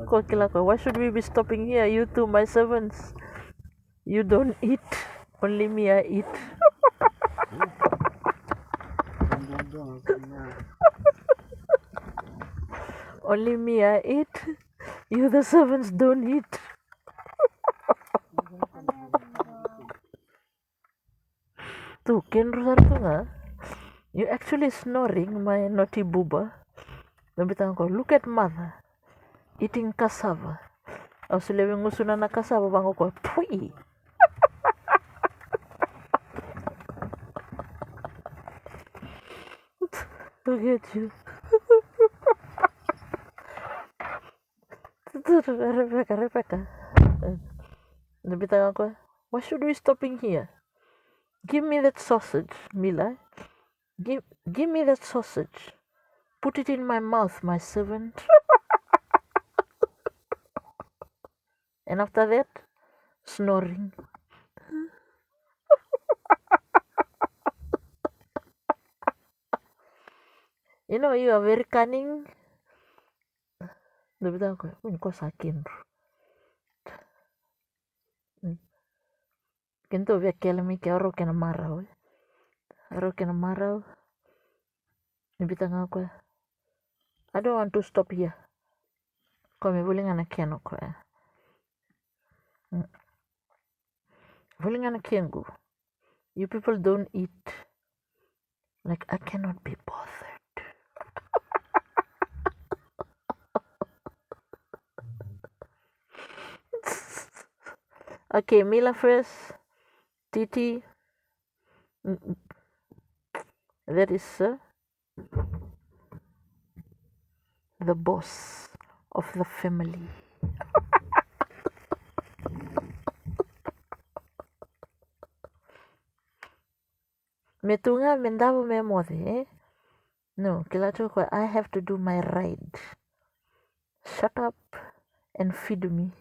Why should we be stopping here? You two, my servants. You don't eat. Only me, I eat. Only me, I eat. You, the servants, don't eat. Tuh, Kendro Sartunga, you actually snoring, my naughty booba. Look at mother eating cassava. Aku sudah ngusunan na cassava bang ko. Pui. Look at you. Rebecca. Nabitang ako, why should we stopping here? Give me that sausage, Mila. Give me that sausage. Put it in my mouth, my servant. And after that, snoring. You know, you are very cunning. Nabitang ako, ko sakin. Kento vya kelemi ke oro kena marau. Oro kena marau. Nabitang ako, I don't want to stop here. Kami boleh ngana kiano ko. Boleh ngana kiangu. You people don't eat. Like, I cannot be bothered. Okay, Mila first. Titi. That is the boss of the family. Metunga mendavo memode, eh? No, I have to do my ride. Shut up and feed me.